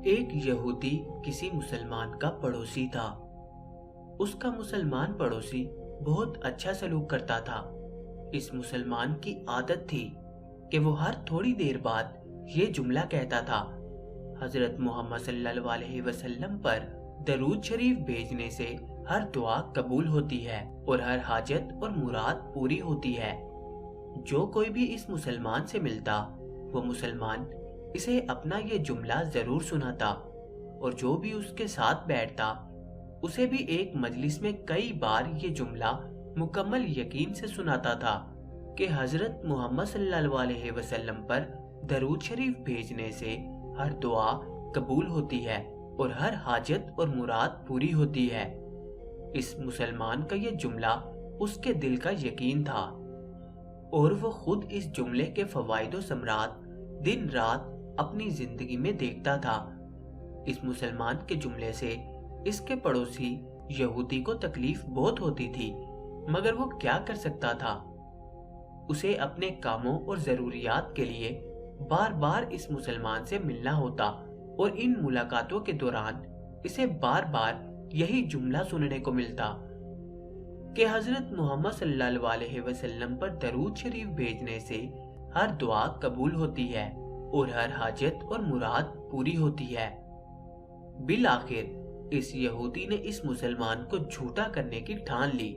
ایک یہودی کسی مسلمان کا پڑوسی تھا۔ اس کا مسلمان پڑوسی بہت اچھا سلوک کرتا تھا۔ اس مسلمان کی عادت تھی کہ وہ ہر تھوڑی دیر بعد یہ جملہ کہتا تھا: حضرت محمد صلی اللہ علیہ وسلم پر درود شریف بھیجنے سے ہر دعا قبول ہوتی ہے اور ہر حاجت اور مراد پوری ہوتی ہے۔ جو کوئی بھی اس مسلمان سے ملتا وہ مسلمان اسے اپنا یہ جملہ ضرور سناتا، اور جو بھی اس کے ساتھ بیٹھتا اسے بھی ایک مجلس میں کئی بار یہ جملہ مکمل یقین سے سناتا تھا کہ حضرت محمد صلی اللہ علیہ وسلم پر درود شریف بھیجنے سے ہر دعا قبول ہوتی ہے اور ہر حاجت اور مراد پوری ہوتی ہے۔ اس مسلمان کا یہ جملہ اس کے دل کا یقین تھا، اور وہ خود اس جملے کے فوائد و ثمرات دن رات اپنی زندگی میں دیکھتا تھا۔ اس مسلمان کے جملے سے اس کے پڑوسی یہودی کو تکلیف بہت ہوتی تھی، مگر وہ کیا کر سکتا تھا؟ اسے اپنے کاموں اور ضروریات کے لیے بار بار اس مسلمان سے ملنا ہوتا، اور ان ملاقاتوں کے دوران اسے بار بار یہی جملہ سننے کو ملتا کہ حضرت محمد صلی اللہ علیہ وسلم پر درود شریف بھیجنے سے ہر دعا قبول ہوتی ہے اور ہر حاجت اور مراد پوری ہوتی ہے۔ بالآخر اس یہودی نے اس مسلمان کو جھوٹا کرنے کی ٹھان لی۔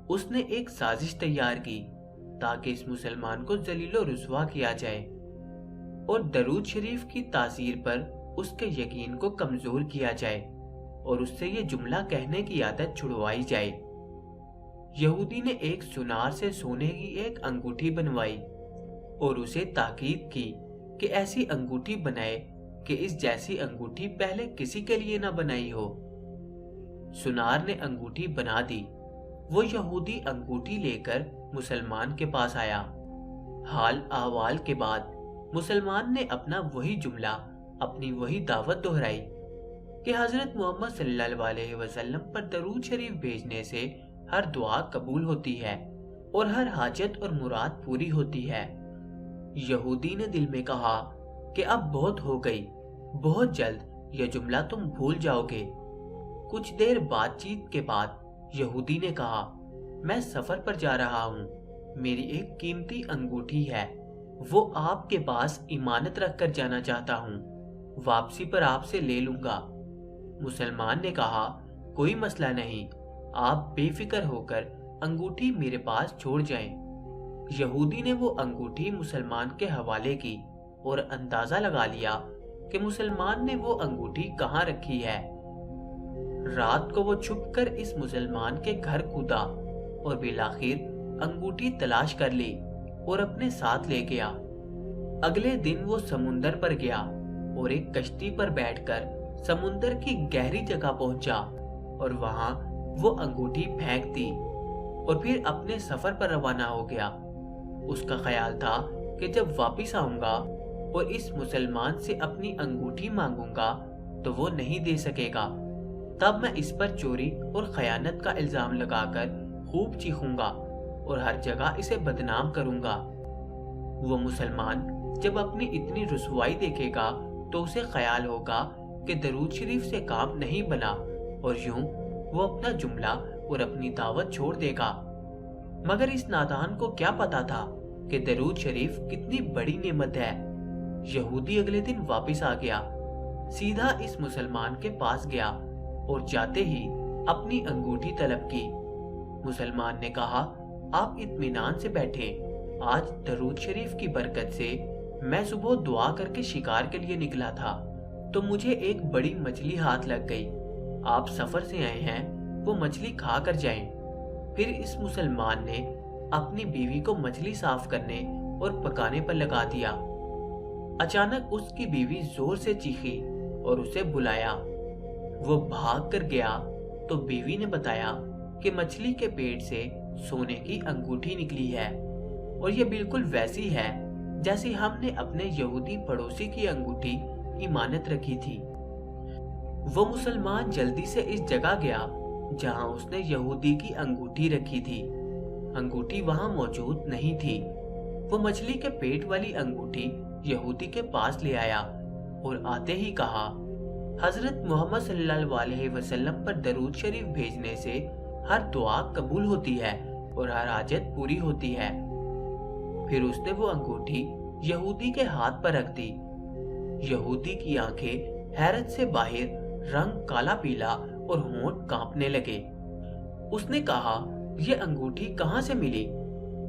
اس نے ایک سازش تیار کی تاکہ اس مسلمان کو ذلیل و رسوا کیا جائے اور درود شریف کی تاثیر پر اس کے یقین کو کمزور کیا جائے اور اس سے یہ جملہ کہنے کی عادت چھڑوائی جائے۔ یہودی نے ایک سونار سے سونے کی ایک انگوٹھی بنوائی اور اسے تاکید کی کہ ایسی انگوٹھی بنائے کہ اس جیسی انگوٹھی پہلے کسی کے لیے نہ بنائی ہو۔ سونار نے انگوٹھی بنا دی۔ وہ یہودی انگوٹھی لے کر مسلمان کے پاس آیا۔ حال احوال کے بعد مسلمان نے اپنا وہی جملہ، اپنی وہی دعوت دہرائی کہ حضرت محمد صلی اللہ علیہ وسلم پر درود شریف بھیجنے سے ہر دعا قبول ہوتی ہے اور ہر حاجت اور مراد پوری ہوتی ہے۔ یہودی نے دل میں کہا کہ اب بہت ہو گئی، بہت جلد یہ جملہ تم بھول جاؤ گے۔ کچھ دیر بات چیت کے بعد یہودی نے کہا: میں سفر پر جا رہا ہوں، میری ایک قیمتی انگوٹھی ہے، وہ آپ کے پاس امانت رکھ کر جانا چاہتا ہوں، واپسی پر آپ سے لے لوں گا۔ مسلمان نے کہا: کوئی مسئلہ نہیں، آپ بے فکر ہو کر انگوٹھی میرے پاس چھوڑ جائیں۔ یہودی نے وہ انگوٹھی مسلمان کے حوالے کی اور اندازہ لگا لیا کہ مسلمان نے وہ انگوٹھی کہاں رکھی ہے۔ رات کو وہ چھپ کر اس مسلمان کے گھر کودا اور بالآخر انگوٹھی تلاش کر لی اور اپنے ساتھ لے گیا۔ اگلے دن وہ سمندر پر گیا اور ایک کشتی پر بیٹھ کر سمندر کی گہری جگہ پہنچا اور وہاں وہ انگوٹھی پھینک دی اور پھر اپنے سفر پر روانہ ہو گیا۔ اس کا خیال تھا کہ جب واپس آؤں گا اور اس مسلمان سے اپنی انگوٹھی مانگوں گا تو وہ نہیں دے سکے گا، تب میں اس پر چوری اور خیانت کا الزام لگا کر خوب چیخوں گا اور ہر جگہ اسے بدنام کروں گا۔ وہ مسلمان جب اپنی اتنی رسوائی دیکھے گا تو اسے خیال ہوگا کہ درود شریف سے کام نہیں بنا، اور یوں وہ اپنا جملہ اور اپنی دعوت چھوڑ دے گا۔ مگر اس نادان کو کیا پتا تھا کہ درود شریف کتنی بڑی نعمت ہے۔ یہودی اگلے دن واپس آ گیا، سیدھا اس مسلمان کے پاس گیا اور جاتے ہی اپنی انگوٹھی طلب کی۔ مسلمان نے کہا: آپ اطمینان سے بیٹھیں، آج درود شریف کی برکت سے میں صبح دعا کر کے شکار کے لیے نکلا تھا تو مجھے ایک بڑی مچھلی ہاتھ لگ گئی۔ آپ سفر سے آئے ہیں، وہ مچھلی کھا کر جائیں۔ پھر اس مسلمان نے اپنی بیوی کو مچھلی صاف کرنے اور پکانے پر لگا دیا۔ اچانک اس کی بیوی زور سے چیخی اور اسے بلایا۔ وہ بھاگ کر گیا تو بیوی نے بتایا کہ مچھلی کے پیٹ سے سونے کی انگوٹھی نکلی ہے، اور یہ بالکل ویسی ہے جیسی ہم نے اپنے یہودی پڑوسی کی انگوٹھی امانت رکھی تھی۔ وہ مسلمان جلدی سے اس جگہ گیا جہاں اس نے یہودی کی انگوٹھی رکھی تھی۔ انگوٹھی وہاں موجود نہیں تھی۔ وہ مچھلی کے پیٹ والی انگوٹھی یہودی کے پاس لے آیا اور آتے ہی کہا، حضرت محمد صلی اللہ علیہ وسلم پر درود شریف بھیجنے سے ہر دعا قبول ہوتی ہے اور ہر حاجت پوری ہوتی ہے۔ پھر اس نے وہ انگوٹھی یہودی کے ہاتھ پر رکھ دی۔ یہودی کی آنکھیں حیرت سے باہر، رنگ کالا پیلا اور ہونٹ کانپنے لگے۔ اس نے کہا، یہ انگوٹھی کہاں سے ملی؟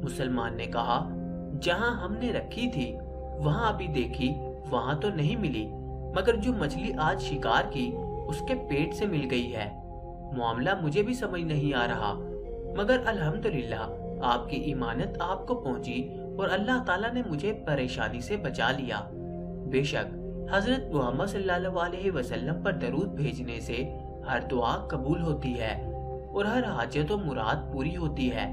مسلمان نے کہا، جہاں ہم نے رکھی تھی وہاں ابھی دیکھی، وہاں تو نہیں ملی، مگر جو مچھلی آج شکار کی اس کے پیٹ سے مل گئی ہے۔ معاملہ مجھے بھی سمجھ نہیں آ رہا، مگر الحمدللہ آپ کی ایمانت آپ کو پہنچی اور اللہ تعالیٰ نے مجھے پریشانی سے بچا لیا۔ بے شک حضرت محمد صلی اللہ علیہ وسلم پر درود بھیجنے سے ہر دعا قبول ہوتی ہے اور ہر حاجت و مراد پوری ہوتی ہے۔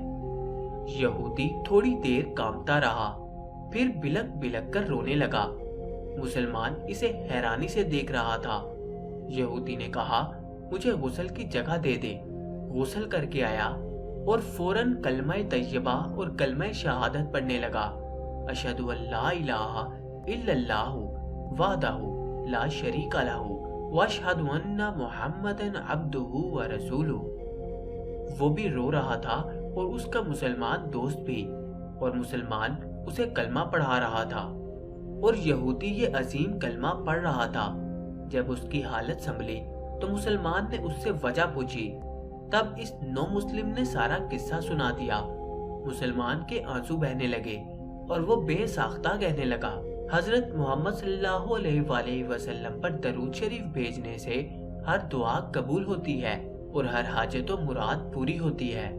یہودی تھوڑی دیر کانپتا رہا، پھر بلک بلک کر رونے لگا۔ مسلمان اسے حیرانی سے دیکھ رہا تھا۔ یہودی نے کہا، مجھے غسل کی جگہ دے دے۔ غسل کر کے آیا اور فوراً کلمہ طیبہ اور کلمہ شہادت پڑھنے لگا۔ اشہد ان لا الہ الا اللہ وحدہ لا شریک لہ واشہد ان محمدا عبدہ ورسولہ۔ وہ بھی رو رہا تھا اور اس کا مسلمان دوست بھی، اور مسلمان اسے کلمہ پڑھا رہا تھا اور یہودی یہ عظیم کلمہ پڑھ رہا تھا۔ جب اس کی حالت سنبھلی تو مسلمان نے اس سے وجہ پوچھی۔ تب اس نو مسلم نے سارا قصہ سنا دیا۔ مسلمان کے آنسو بہنے لگے اور وہ بے ساختہ کہنے لگا، حضرت محمد صلی اللہ علیہ وسلم پر درود شریف بھیجنے سے ہر دعا قبول ہوتی ہے اور ہر حاجت و مراد پوری ہوتی ہے۔